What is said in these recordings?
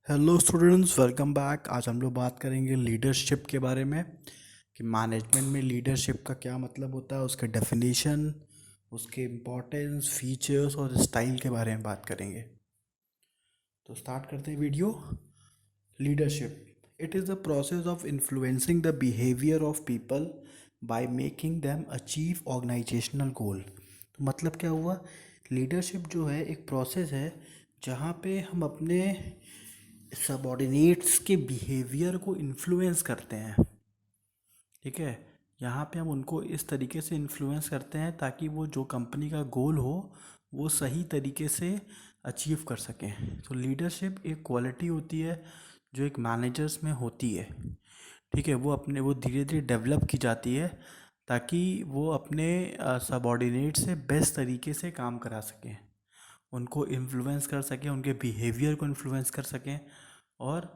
Hello students, welcome back. आज हम लोग बात करेंगे लीडरशिप के बारे में कि मैनेजमेंट में लीडरशिप का क्या मतलब होता है, उसके डेफिनेशन, उसके इम्पोर्टेंस, फीचर्स और स्टाइल के बारे में बात करेंगे। तो स्टार्ट करते हैं video. Leadership, it is the process of influencing the behaviour of people by making them achieve organisational goal. तो मतलब क्या हुआ, लीडरशिप जो है एक प्रोसेस है जहाँ पे हम अपने सबॉर्डिनेट्स के बिहेवियर को इन्फ्लुएंस करते हैं। ठीक है, यहाँ पे हम उनको इस तरीके से इन्फ्लुएंस करते हैं ताकि वो जो कंपनी का गोल हो वो सही तरीके से अचीव कर सकें। तो लीडरशिप एक क्वालिटी होती है जो एक मैनेजर्स में होती है। ठीक है, वो धीरे धीरे डेवलप की जाती है ताकि वो अपने सबॉर्डिनेट से बेस्ट तरीके से काम करा सकें, उनको इन्फ्लुएंस कर सकें, उनके बिहेवियर को इन्फ्लुएंस कर सकें। और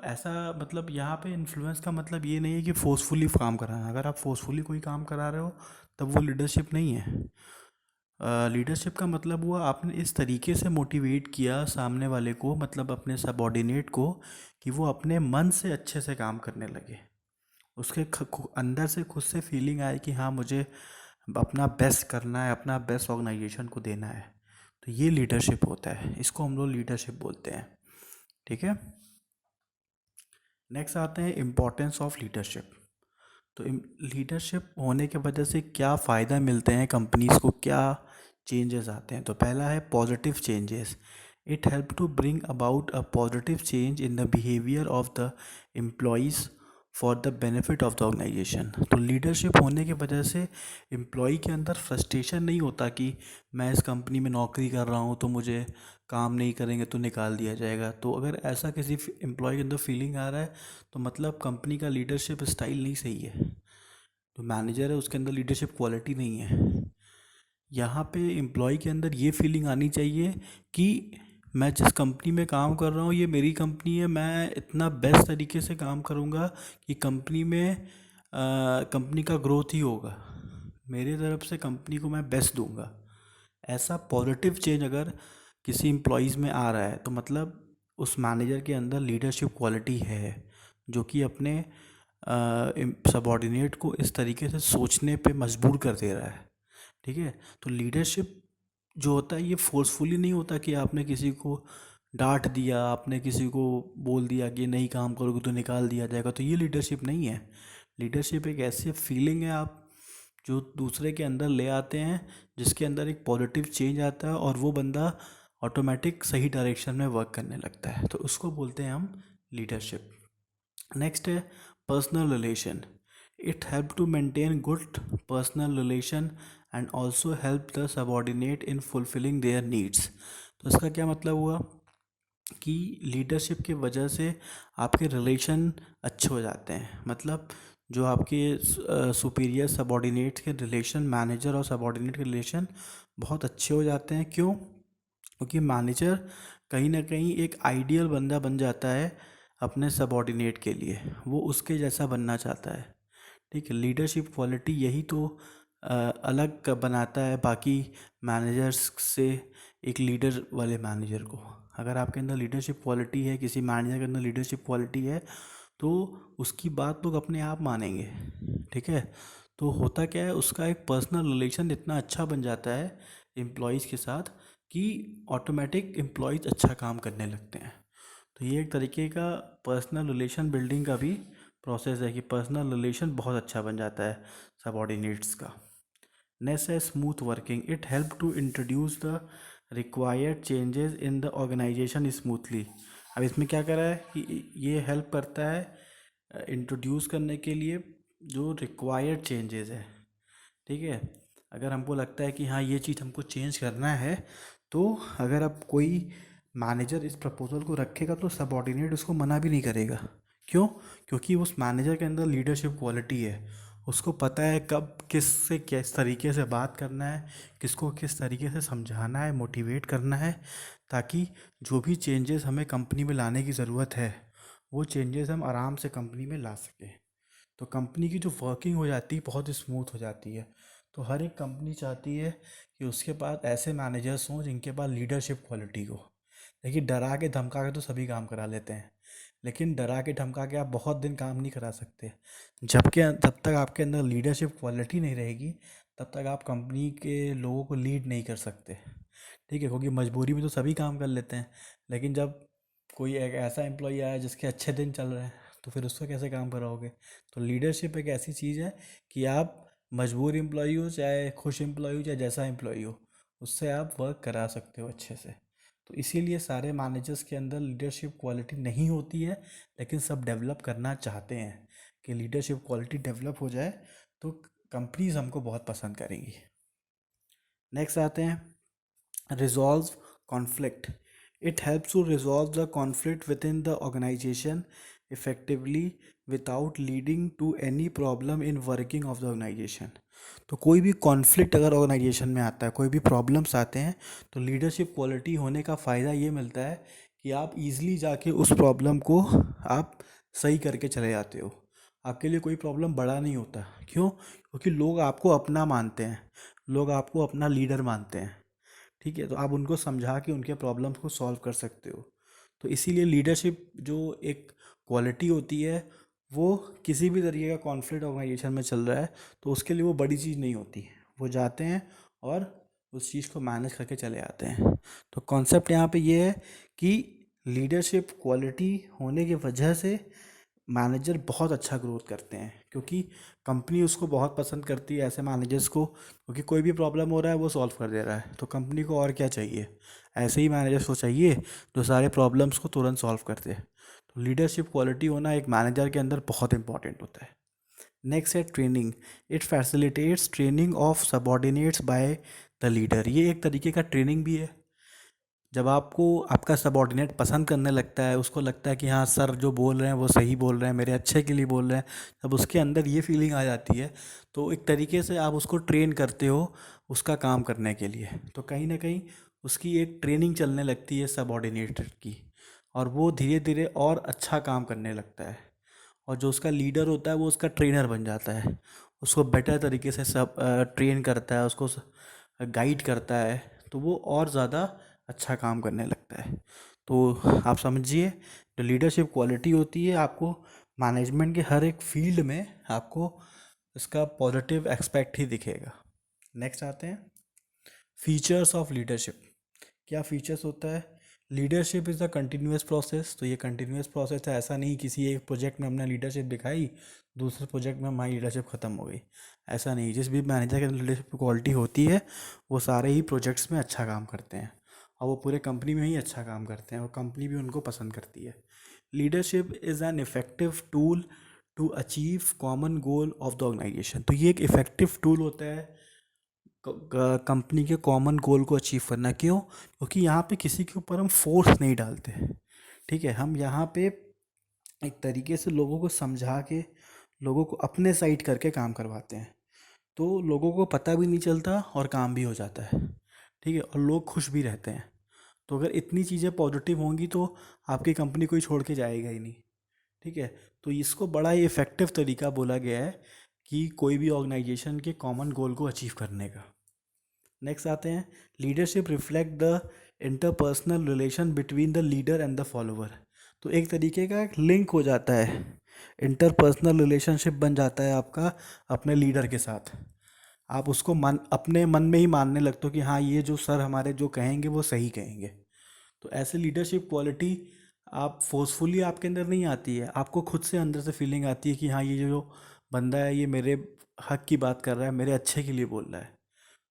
ऐसा मतलब यहाँ पे इन्फ्लुएंस का मतलब ये नहीं है कि फोर्सफुली काम कराना। अगर आप फोर्सफुली कोई काम करा रहे हो तब वो लीडरशिप नहीं है। लीडरशिप का मतलब हुआ आपने इस तरीके से मोटिवेट किया सामने वाले को, मतलब अपने सबॉर्डिनेट को, कि वो अपने मन से अच्छे से काम करने लगे। उसके अंदर से खुद से फीलिंग आए कि हाँ, मुझे अपना बेस्ट करना है, अपना बेस्ट ऑर्गेनाइजेशन को देना है। तो ये लीडरशिप होता है, इसको हम लोग लीडरशिप बोलते हैं। ठीक है, नेक्स्ट आते हैं इम्पोर्टेंस ऑफ लीडरशिप। तो लीडरशिप होने के वजह से क्या फ़ायदा मिलते हैं कंपनीज़ को, क्या चेंजेस आते हैं। तो पहला है positive changes. It help to bring about a positive change in the behaviour of the employees for the benefit of the organisation. तो लीडरशिप होने की वजह से एम्प्लॉय के अंदर फ्रस्ट्रेशन नहीं होता कि मैं इस कंपनी में नौकरी कर रहा हूँ तो मुझे काम नहीं करेंगे तो निकाल दिया जाएगा। तो अगर ऐसा किसी एम्प्लॉय के अंदर फीलिंग आ रहा है तो मतलब कंपनी का लीडरशिप स्टाइल नहीं सही है। जो मैनेजर है उसके अंदर लीडरशिप क्वालिटी नहीं है। यहाँ पे एम्प्लॉय के अंदर ये फीलिंग आनी चाहिए कि मैं जिस कंपनी में काम कर रहा हूँ ये मेरी कंपनी है, मैं इतना बेस्ट तरीके से काम करूँगा कि कंपनी में कंपनी का ग्रोथ ही होगा, मेरे तरफ से कंपनी को मैं बेस्ट दूंगा। ऐसा पॉजिटिव चेंज अगर किसी एम्प्लॉयज़ में आ रहा है तो मतलब उस मैनेजर के अंदर लीडरशिप क्वालिटी है, जो कि अपने सबॉर्डिनेट को इस तरीके से सोचने पे मजबूर कर दे रहा है। ठीक है, तो लीडरशिप जो होता है ये फोर्सफुली नहीं होता कि आपने किसी को डांट दिया, आपने किसी को बोल दिया कि नहीं काम करोगे तो निकाल दिया जाएगा, तो ये लीडरशिप नहीं है। लीडरशिप एक ऐसी फीलिंग है आप जो दूसरे के अंदर ले आते हैं, जिसके अंदर एक पॉजिटिव चेंज आता है और वो बंदा ऑटोमेटिक सही डायरेक्शन में वर्क करने लगता है, तो उसको बोलते हैं हम लीडरशिप। नेक्स्ट है personal relation. It help to maintain good personal relation and also help the subordinate in fulfilling their needs. तो इसका क्या मतलब हुआ कि लीडरशिप की वजह से आपके रिलेशन अच्छे हो जाते हैं। मतलब जो आपके सुपीरियर सबॉर्डिनेट के रिलेशन, मैनेजर और सबॉर्डिनेट के रिलेशन बहुत अच्छे हो जाते हैं। क्यों? क्योंकि मैनेजर कहीं ना कहीं एक आइडियल बंदा बन जाता है अपने सबॉर्डिनेट के लिए, वो उसके जैसा बनना चाहता है। ठीक है, लीडरशिप क्वालिटी यही तो बनाता है बाकी मैनेजर्स से एक लीडर वाले मैनेजर को। अगर आपके अंदर लीडरशिप क्वालिटी है, किसी मैनेजर के अंदर लीडरशिप क्वालिटी है, तो उसकी बात लोग अपने आप मानेंगे। ठीक है, तो होता क्या है, उसका एक पर्सनल रिलेशन इतना अच्छा बन जाता है एम्प्लॉयज़ के साथ कि ऑटोमेटिक एम्प्लॉयज़ अच्छा काम करने लगते हैं। तो ये एक तरीके का पर्सनल रिलेशन बिल्डिंग का भी प्रोसेस है कि पर्सनल रिलेशन बहुत अच्छा बन जाता है सबॉर्डिनेट्स का। नेक्स्ट है smooth working. It help to introduce the required changes in the organisation smoothly. अब इसमें क्या करा है कि ये हेल्प करता है इंट्रोड्यूस करने के लिए जो रिक्वायर्ड चेंजेस है। ठीक है, अगर हमको लगता है कि हाँ ये चीज़ हमको चेंज करना है, तो अगर अब कोई मैनेजर इस प्रपोजल को रखेगा तो सबॉर्डिनेट उसको मना भी नहीं करेगा। क्यों? क्योंकि उस मैनेजर के अंदर लीडरशिप क्वालिटी है, उसको पता है कब किससे किस तरीके से बात करना है, किसको किस तरीके से समझाना है, मोटिवेट करना है, ताकि जो भी चेंजेस हमें कंपनी में लाने की ज़रूरत है वो चेंजेस हम आराम से कंपनी में ला सकें। तो कंपनी की जो वर्किंग हो जाती है बहुत स्मूथ हो जाती है। तो हर एक कंपनी चाहती है कि उसके पास ऐसे मैनेजर्स हों जिनके पास लीडरशिप क्वालिटी हो। देखिए, डरा के धमका के तो सभी काम करा लेते हैं, लेकिन डरा के धमका के आप बहुत दिन काम नहीं करा सकते। जब तक आपके अंदर लीडरशिप क्वालिटी नहीं रहेगी, तब तक आप कंपनी के लोगों को लीड नहीं कर सकते। ठीक है, क्योंकि मजबूरी में तो सभी काम कर लेते हैं, लेकिन जब कोई एक ऐसा एम्प्लॉय आया जिसके अच्छे दिन चल रहे हैं, तो फिर उसको कैसे काम कराओगे? तो लीडरशिप एक ऐसी चीज़ है कि आप मजबूर एम्प्लॉय हो, चाहे खुश एम्प्लॉय हो, चाहे जैसा एम्प्लॉय हो, उससे आप वर्क करा सकते हो अच्छे से। तो इसीलिए सारे मैनेजर्स के अंदर लीडरशिप क्वालिटी नहीं होती है, लेकिन सब डेवलप करना चाहते हैं कि लीडरशिप क्वालिटी डेवलप हो जाए तो कंपनीज हमको बहुत पसंद करेंगी। नेक्स्ट आते हैं resolve conflict. It helps to resolve the conflict within the organisation effectively without leading to any problem in working of the organisation. तो कोई भी कॉन्फ्लिक्ट अगर ऑर्गेनाइजेशन में आता है, कोई भी प्रॉब्लम्स आते हैं, तो लीडरशिप क्वालिटी होने का फ़ायदा ये मिलता है कि आप इजीली जाके उस प्रॉब्लम को आप सही करके चले जाते हो। आपके लिए कोई प्रॉब्लम बड़ा नहीं होता। क्यों? क्योंकि लोग आपको अपना मानते हैं, लोग आपको अपना लीडर मानते हैं। ठीक है, तो आप उनको समझा के उनके प्रॉब्लम्स को सॉल्व कर सकते हो। तो इसीलिए लीडरशिप जो एक क्वालिटी होती है, वो किसी भी तरीके का कॉन्फ्लिक्ट ऑर्गेनाइजेशन में चल रहा है तो उसके लिए वो बड़ी चीज़ नहीं होती। वो जाते हैं और उस चीज़ को मैनेज करके चले आते हैं। तो कॉन्सेप्ट यहाँ पे ये है कि लीडरशिप क्वालिटी होने की वजह से मैनेजर बहुत अच्छा ग्रोथ करते हैं, क्योंकि कंपनी उसको बहुत पसंद करती है ऐसे मैनेजर्स को, क्योंकि कोई भी प्रॉब्लम हो रहा है वो सॉल्व कर दे रहा है। तो कंपनी को और क्या चाहिए? ऐसे ही मैनेजर्स को चाहिए जो सारे प्रॉब्लम्स को तुरंत सॉल्व कर दे। तो लीडरशिप क्वालिटी होना एक मैनेजर के अंदर बहुत इंपॉर्टेंट होता है। नेक्स्ट है training. It facilitates training of subordinates by the leader. ये एक तरीके का ट्रेनिंग भी है। जब आपको आपका सबॉर्डिनेट पसंद करने लगता है, उसको लगता है कि हाँ सर जो बोल रहे हैं वो सही बोल रहे हैं, मेरे अच्छे के लिए बोल रहे हैं, जब उसके अंदर ये फीलिंग आ जाती है, तो एक तरीके से आप उसको ट्रेन करते हो उसका काम करने के लिए। तो कहीं ना कहीं उसकी एक ट्रेनिंग चलने लगती है सबॉर्डिनेट की, और वो धीरे धीरे और अच्छा काम करने लगता है। और जो उसका लीडर होता है वो उसका ट्रेनर बन जाता है, उसको बेटर तरीके से सब ट्रेन करता है, उसको गाइड करता है, तो वो और ज़्यादा अच्छा काम करने लगता है। तो आप समझिए, जो लीडरशिप क्वालिटी होती है, आपको मैनेजमेंट के हर एक फील्ड में आपको इसका पॉजिटिव एक्सपेक्ट ही दिखेगा। नेक्स्ट आते हैं फीचर्स ऑफ लीडरशिप। क्या फीचर्स होता है? Leadership is a continuous process. तो ये कंटिन्यूअस प्रोसेस है, ऐसा नहीं किसी एक प्रोजेक्ट में हमने लीडरशिप दिखाई, दूसरे प्रोजेक्ट में हमारी लीडरशिप ख़त्म हो गई। ऐसा नहीं, जिस भी मैनेजर की लीडरशिप क्वालिटी होती है वो सारे ही प्रोजेक्ट्स में अच्छा काम करते हैं, और वो पूरे कंपनी में ही अच्छा काम करते हैं, और कंपनी भी उनको पसंद करती है। Leadership is an effective tool to achieve common goal of the organisation. तो ये एक इफ़ेक्टिव टूल होता है कंपनी के कॉमन गोल को अचीव करना। क्यों? क्योंकि यहाँ पे किसी के ऊपर हम फोर्स नहीं डालते। ठीक है, हम यहाँ पे एक तरीके से लोगों को समझा के लोगों को अपने साइड करके काम करवाते हैं, तो लोगों को पता भी नहीं चलता और काम भी हो जाता है। ठीक है, और लोग खुश भी रहते हैं। तो अगर इतनी चीज़ें पॉजिटिव होंगी तो आपकी कंपनी कोई छोड़ के जाएगा ही नहीं। ठीक है, तो इसको बड़ा ही इफ़ेक्टिव तरीका बोला गया है कि कोई भी ऑर्गेनाइजेशन के कॉमन गोल को अचीव करने का। नेक्स्ट आते हैं leadership reflect the interpersonal relation between the leader and the follower. तो एक तरीके का एक लिंक हो जाता है, इंटरपर्सनल रिलेशनशिप बन जाता है आपका अपने लीडर के साथ। आप उसको अपने मन में ही मानने लगते हो कि हाँ ये जो सर हमारे जो कहेंगे वो सही कहेंगे। तो ऐसे लीडरशिप क्वालिटी आप फोर्सफुली आपके अंदर नहीं आती है, आपको खुद से अंदर से फीलिंग आती है कि हाँ ये जो बंदा है ये मेरे हक की बात कर रहा है, मेरे अच्छे के लिए बोल रहा है।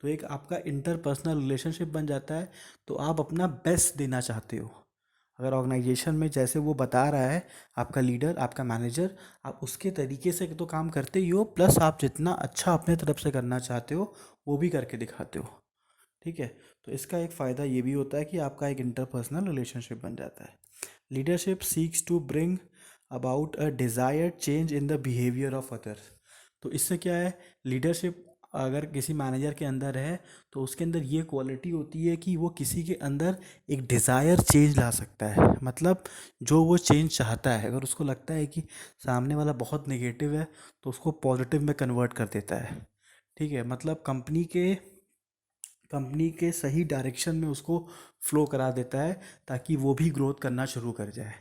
तो एक आपका इंटरपर्सनल रिलेशनशिप बन जाता है, तो आप अपना बेस्ट देना चाहते हो। अगर ऑर्गेनाइजेशन में जैसे वो बता रहा है आपका लीडर, आपका मैनेजर, आप उसके तरीके से तो काम करते ही हो, प्लस आप जितना अच्छा अपने तरफ से करना चाहते हो वो भी करके दिखाते हो। ठीक है, तो इसका एक फ़ायदा ये भी होता है कि आपका एक इंटरपर्सनल रिलेशनशिप बन जाता है। Leadership seeks to bring about a desired change in the behaviour of others. तो इससे क्या है, लीडरशिप अगर किसी मैनेजर के अंदर है तो उसके अंदर ये क्वालिटी होती है कि वो किसी के अंदर एक डिज़ायर चेंज ला सकता है। मतलब जो वो चेंज चाहता है, अगर उसको लगता है कि सामने वाला बहुत नेगेटिव है तो उसको पॉजिटिव में कन्वर्ट कर देता है। ठीक है, मतलब कंपनी के सही डायरेक्शन में उसको फ्लो करा देता है, ताकि वो भी ग्रोथ करना शुरू कर जाए।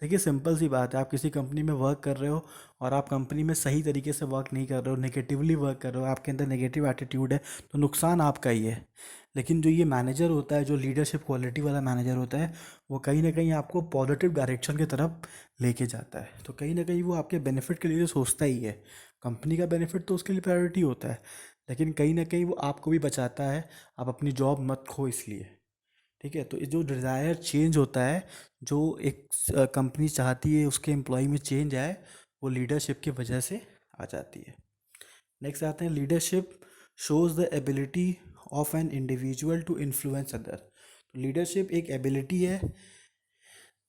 देखिए सिंपल सी बात है, आप किसी कंपनी में वर्क कर रहे हो और आप कंपनी में सही तरीके से वर्क नहीं कर रहे हो, नेगेटिवली वर्क कर रहे हो, आपके अंदर नेगेटिव एटीट्यूड है, तो नुकसान आपका ही है। लेकिन जो ये मैनेजर होता है, जो लीडरशिप क्वालिटी वाला मैनेजर होता है, वो कहीं ना कहीं आपको पॉजिटिव डायरेक्शन की तरफ लेके जाता है। तो कहीं ना कहीं वो आपके बेनिफिट के लिए तो सोचता ही है, कंपनी का बेनिफिट तो उसके लिए प्रायोरिटी होता है, लेकिन कहीं ना कहीं वो आपको भी बचाता है, आप अपनी जॉब मत खो इसलिए। ठीक है, तो ये जो डिज़ायर चेंज होता है, जो एक कंपनी चाहती है उसके एम्प्लॉय में चेंज आए, वो लीडरशिप की वजह से आ जाती है। नेक्स्ट आते हैं, leadership shows the ability of an individual to influence other. तो लीडरशिप एक एबिलिटी है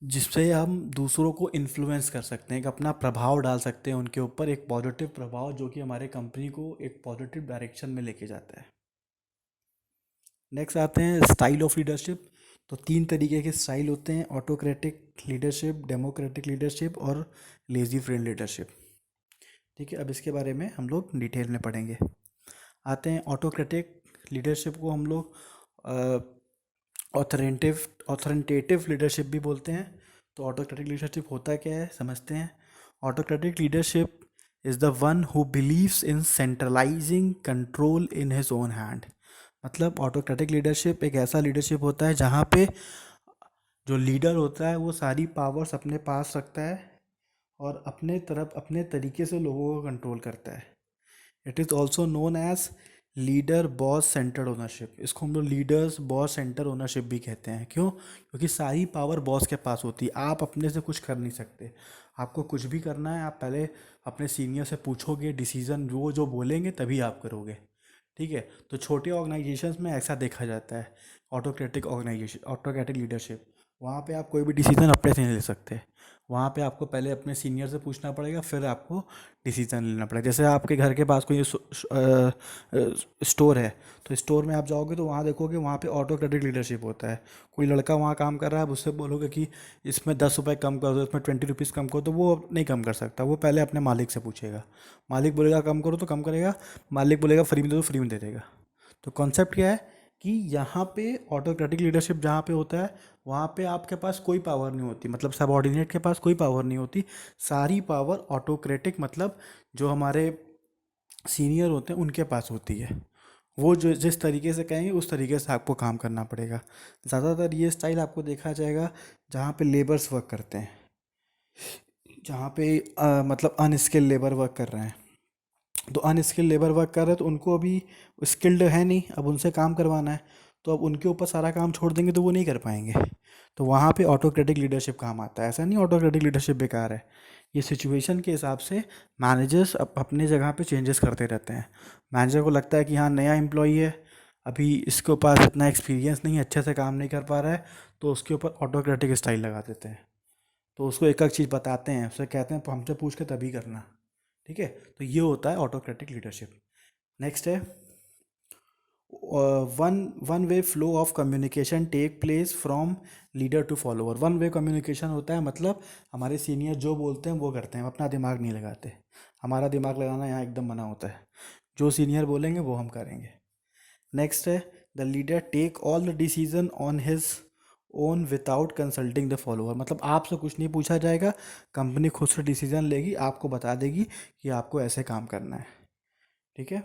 जिससे हम दूसरों को इन्फ्लुएंस कर सकते हैं, एक अपना प्रभाव डाल सकते हैं उनके ऊपर, एक पॉजिटिव प्रभाव जो कि हमारे कंपनी को एक पॉजिटिव डायरेक्शन में लेके जाता है। नेक्स्ट आते हैं स्टाइल ऑफ लीडरशिप। तो तीन तरीके के स्टाइल होते हैं, ऑटोक्रेटिक लीडरशिप, डेमोक्रेटिक लीडरशिप और लेजी फ्रेंड लीडरशिप। ठीक है, अब इसके बारे में हम लोग डिटेल में पढ़ेंगे। आते हैं ऑटोक्रेटिक लीडरशिप को हम लोग ऑथरेंटेटिव लीडरशिप भी बोलते हैं। तो ऑटोक्रेटिक लीडरशिप होता क्या है समझते हैं। Autocratic leadership is the one who believes in centralising control in his own hand. मतलब ऑटोक्रेटिक लीडरशिप एक ऐसा लीडरशिप होता है जहाँ पे जो लीडर होता है वो सारी पावर्स अपने पास रखता है और अपने तरफ अपने तरीके से लोगों को कंट्रोल करता है। It is also known as leader boss centred ownership. इसको हम लोग लीडर्स बॉस सेंटर ओनरशिप भी कहते हैं। क्यों? क्योंकि सारी पावर बॉस के पास होती है, आप अपने से कुछ कर नहीं सकते। आपको कुछ भी करना है, आप पहले अपने सीनियर से पूछोगे, डिसीजन वो जो बोलेंगे तभी आप करोगे। ठीक है, तो छोटे ऑर्गेनाइजेशंस में ऐसा देखा जाता है। ऑटोक्रेटिक लीडरशिप, वहाँ पे आप कोई भी डिसीजन अपने से नहीं ले सकते। वहाँ पे आपको पहले अपने सीनियर से पूछना पड़ेगा, फिर आपको डिसीजन लेना पड़ेगा। जैसे आपके घर के पास कोई स्टोर है, तो स्टोर में आप जाओगे तो वहाँ देखोगे वहाँ पे ऑटोक्रेटिक लीडरशिप होता है। कोई लड़का वहाँ काम कर रहा है, आप उससे बोलोगे कि इसमें 10 रुपये कम कर दो, इसमें 20 रुपीज़ कम करो, तो वो नहीं कम कर सकता। वो पहले अपने मालिक से पूछेगा, मालिक बोलेगा कम करो तो कम करेगा, मालिक बोलेगा फ्री में दे दो फ्री में दे देगा। तो कॉन्सेप्ट क्या है कि यहाँ पे ऑटोक्रेटिक लीडरशिप जहाँ पे होता है, वहाँ पे आपके पास कोई पावर नहीं होती, मतलब सबऑर्डिनेट के पास कोई पावर नहीं होती। सारी पावर ऑटोक्रेटिक मतलब जो हमारे सीनियर होते हैं उनके पास होती है। वो जो जिस तरीके से कहेंगे उस तरीके से आपको काम करना पड़ेगा। ज़्यादातर ये स्टाइल आपको देखा जाएगा जहाँ पे लेबर्स वर्क करते हैं, जहाँ पे मतलब अनस्किल्ड लेबर वर्क कर रहे हैं। तो अनस्किल्ड लेबर वर्क कर रहे हैं तो उनको अभी स्किल्ड है नहीं, अब उनसे काम करवाना है, तो अब उनके ऊपर सारा काम छोड़ देंगे तो वो नहीं कर पाएंगे। तो वहाँ पे ऑटोक्रेटिक लीडरशिप काम आता है। ऐसा नहीं ऑटोक्रेटिक लीडरशिप बेकार है, ये सिचुएशन के हिसाब से मैनेजर्स अपने जगह पे चेंजेस करते रहते हैं। मैनेजर को लगता है कि हाँ नया एम्प्लॉई है, अभी इसके पास इतना एक्सपीरियंस नहीं है, अच्छे से काम नहीं कर पा रहा है, तो उसके ऊपर ऑटोक्रेटिक स्टाइल लगा देते हैं। तो उसको एक एक चीज़ बताते हैं, उसे कहते हैं हमसे पूछ के तभी करना। ठीक है, तो ये होता है ऑटोक्रेटिक लीडरशिप। नेक्स्ट है one one way flow of communication take place from leader to follower. One way communication होता है, मतलब हमारे सीनियर जो बोलते हैं वो करते हैं, हम अपना दिमाग नहीं लगाते। हमारा दिमाग लगाना यहाँ एकदम मना होता है, जो सीनियर बोलेंगे वो हम करेंगे। नेक्स्ट है the leader take all the decision on his own without consulting the follower. मतलब आपसे कुछ नहीं पूछा जाएगा, कंपनी खुद से डिसीजन लेगी, आपको बता देगी कि आपको ऐसे काम करना है। ठीक है,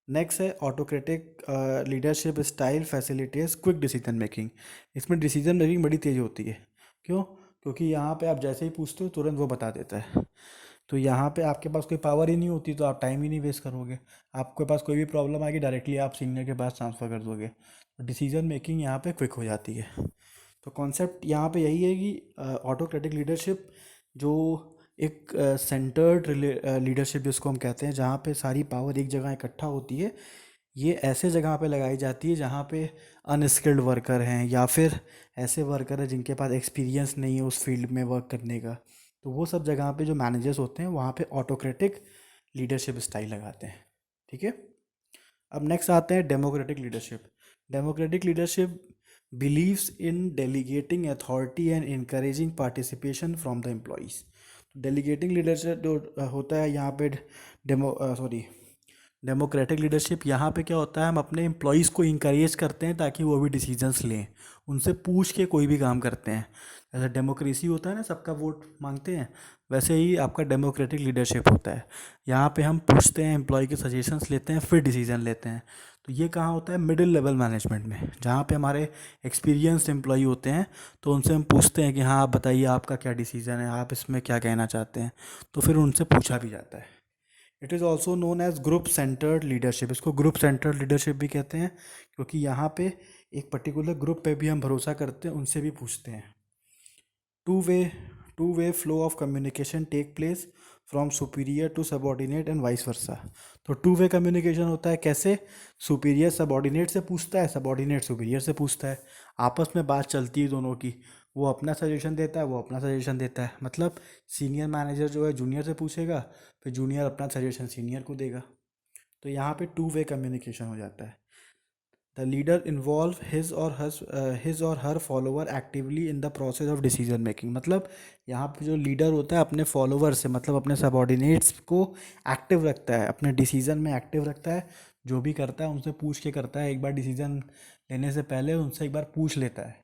नेक्स्ट है autocratic leadership style facilitates quick decision making. इसमें डिसीजन मेकिंग बड़ी तेज़ होती है। क्यों? क्योंकि यहाँ पे आप जैसे ही पूछते हो तुरंत वो बता देता है। तो यहाँ पे आपके पास कोई पावर ही नहीं होती, तो आप टाइम ही नहीं वेस्ट करोगे। आपके पास कोई भी प्रॉब्लम आएगी, डायरेक्टली आप सीनियर के पास ट्रांसफ़र कर दोगे, तो डिसीजन मेकिंग यहाँ पे क्विक हो जाती है। तो कॉन्सेप्ट यहाँ पे यही है कि ऑटोक्रेटिक लीडरशिप जो एक सेंटर्ड लीडरशिप जिसको हम कहते हैं, जहाँ पे सारी पावर एक जगह इकट्ठा होती है, ये ऐसे जगह पे लगाई जाती है जहाँ पे अनस्किल्ड वर्कर हैं या फिर ऐसे वर्कर हैं जिनके पास एक्सपीरियंस नहीं है उस फील्ड में वर्क करने का। तो वो सब जगह पे जो मैनेजर्स होते हैं वहाँ पे ऑटोक्रेटिक लीडरशिप स्टाइल लगाते हैं। ठीक है, अब नेक्स्ट आते हैं democratic leadership. Democratic leadership believes in delegating authority and encouraging participation from the employees. Delegating leadership जो होता है यहाँ पे डेमो सॉरी डेमोक्रेटिक लीडरशिप यहाँ पे क्या होता है, हम अपने एम्प्लॉयज़ को इंकरेज करते हैं ताकि वो भी डिसीजंस लें, उनसे पूछ के कोई भी काम करते हैं। जैसे डेमोक्रेसी होता है ना, सबका वोट मांगते हैं, वैसे ही आपका डेमोक्रेटिक लीडरशिप होता है। यहाँ पे हम पूछते हैं, एम्प्लॉय के सजेशंस लेते हैं, फिर डिसीजन लेते हैं। तो ये कहाँ होता है, मिडिल लेवल मैनेजमेंट में, जहाँ पे हमारे एक्सपीरियंस्ड एम्प्लॉय होते हैं। तो उनसे हम पूछते हैं कि हाँ आप बताइए आपका क्या डिसीजन है, आप इसमें क्या कहना चाहते हैं। तो फिर उनसे पूछा भी जाता है। It is also known age group centred leadership. इसको ग्रुप सेंटर्ड लीडरशिप भी कहते हैं, क्योंकि यहाँ पे एक पर्टिकुलर ग्रुप पे भी हम भरोसा करते हैं, उनसे भी पूछते हैं। Two way two way flow of communication take place from superior to subordinate and vice versa. तो टू वे कम्युनिकेशन होता है कैसे, सुपीरियर सबॉर्डिनेट से पूछता है, सबॉर्डिनेट सुपीरियर से पूछता है, आपस में बात चलती है दोनों की, वो अपना सजेशन देता है, वो अपना सजेशन देता है। मतलब सीनियर मैनेजर जो है जूनियर से पूछेगा, फिर जूनियर अपना सजेशन सीनियर को देगा। तो यहाँ पे टू वे कम्युनिकेशन हो जाता है। द लीडर इन्वॉल्व हिज और हर follower actively in the process of decision making. मतलब यहाँ पे जो लीडर होता है अपने फॉलोअर से, मतलब अपने सबॉर्डिनेट्स को एक्टिव रखता है, अपने डिसीजन में एक्टिव रखता है। जो भी करता है उनसे पूछ के करता है, एक बार डिसीजन लेने से पहले उनसे एक बार पूछ लेता है,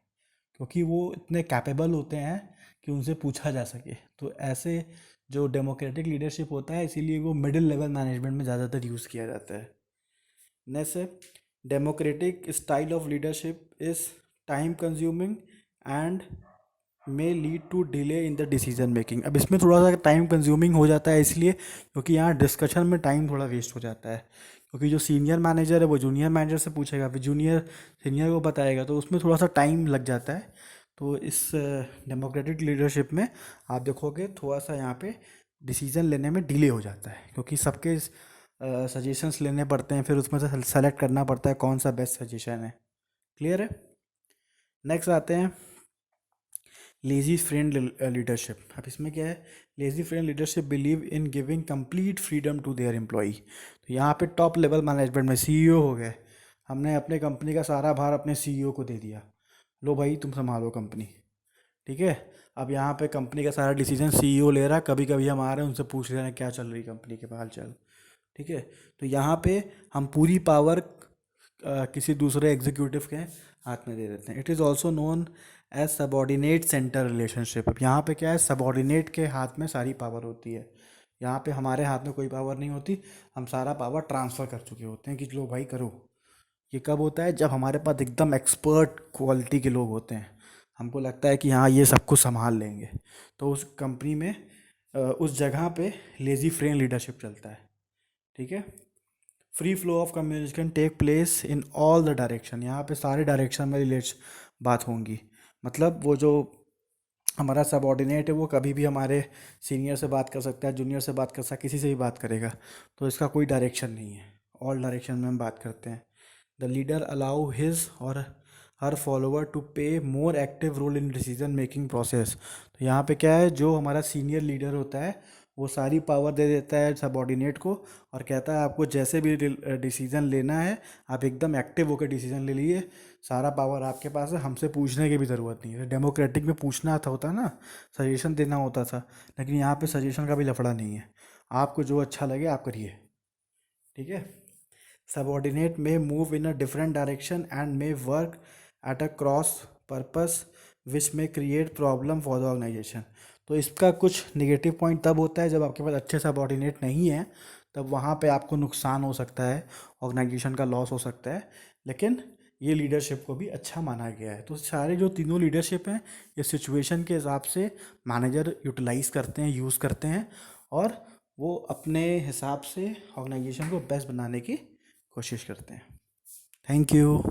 क्योंकि वो इतने कैपेबल होते हैं कि उनसे पूछा जा सके। तो ऐसे जो डेमोक्रेटिक लीडरशिप होता है, इसीलिए वो मिडिल लेवल मैनेजमेंट में ज़्यादातर यूज़ किया जाता है। नेक्स्ट है, democratic style of leadership is time consuming and may lead to delay in the decision making. अब इसमें थोड़ा सा टाइम कंज्यूमिंग हो जाता है, इसलिए क्योंकि यहाँ डिस्कशन में टाइम थोड़ा वेस्ट हो जाता है। क्योंकि जो सीनियर मैनेजर है वो जूनियर मैनेजर से पूछेगा, फिर जूनियर सीनियर को बताएगा, तो उसमें थोड़ा सा टाइम लग जाता है। तो इस डेमोक्रेटिक लीडरशिप में आप देखोगे थोड़ा सा यहाँ पे डिसीजन लेने में डिले हो जाता है, क्योंकि सबके सजेशंस लेने पड़ते हैं, फिर उसमें से सेलेक्ट करना पड़ता है कौन सा बेस्ट सजेशन है। क्लियर है। नेक्स्ट आते हैं लेजी फ्रेंड लीडरशिप। अब इसमें क्या है, laissez faire leadership believe in giving complete freedom to their employee. तो यहाँ पे टॉप लेवल मैनेजमेंट में सीईओ हो गए, हमने अपने कंपनी का सारा भार अपने सीईओ को दे दिया, लो भाई तुम संभालो कंपनी। ठीक है। अब यहाँ पे कंपनी का सारा डिसीजन सीईओ ले रहा है, कभी कभी हम आ रहे हैं उनसे पूछ रहे हैं क्या चल रही कंपनी के हाल चाल। ठीक है। तो यहाँ पे हम पूरी पावर किसी दूसरे एग्जीक्यूटिव के हाथ में दे देते हैं। It is also known as subordinate centre relationship. अब यहाँ पे क्या है, सबॉर्डिनेट के हाथ में सारी पावर होती है, यहाँ पे हमारे हाथ में कोई पावर नहीं होती, हम सारा पावर ट्रांसफ़र कर चुके होते हैं कि लो भाई करो। ये कब होता है, जब हमारे पास एकदम एक्सपर्ट क्वालिटी के लोग होते हैं, हमको लगता है कि हाँ ये सब कुछ संभाल लेंगे, तो उस कंपनी में उस जगह पे लेज़ी फ्रेंड लीडरशिप चलता है। ठीक है। Free flow of communication take place in all the direction. यहाँ पे सारे डायरेक्शन में रिलेट बात होंगी। मतलब वो जो हमारा सबॉर्डिनेट है वो कभी भी हमारे सीनियर से बात कर सकता है, जूनियर से बात कर सकता है, किसी से भी बात करेगा। तो इसका कोई डायरेक्शन नहीं है, ऑल डायरेक्शन में हम बात करते हैं। द लीडर अलाउ हिज और हर follower to play more active role in decision making process. तो यहाँ पे क्या है, जो हमारा सीनियर लीडर होता है वो सारी पावर दे देता है सबॉर्डिनेट को, और कहता है आपको जैसे भी डिसीजन लेना है आप एकदम एक्टिव होकर डिसीजन ले लिए, सारा पावर आपके पास है, हमसे पूछने की भी ज़रूरत नहीं है। डेमोक्रेटिक में पूछना था होता ना, सजेशन देना होता था, लेकिन यहाँ पे सजेशन का भी लफड़ा नहीं है, आपको जो अच्छा लगे आप करिए। ठीक है। Subordinate may move in a different direction and may work at a cross purpose which may create problem for the organisation. तो इसका कुछ नेगेटिव पॉइंट तब होता है जब आपके पास अच्छे सबॉर्डिनेट नहीं है, तब वहाँ पे आपको नुकसान हो सकता है, ऑर्गेनाइजेशन का लॉस हो सकता है। लेकिन ये लीडरशिप को भी अच्छा माना गया है। तो सारे जो तीनों लीडरशिप हैं ये सिचुएशन के हिसाब से मैनेजर यूटिलाइज करते हैं, यूज़ करते हैं, और वो अपने हिसाब से ऑर्गेनाइजेशन को बेस्ट बनाने की कोशिश करते हैं। Thank you.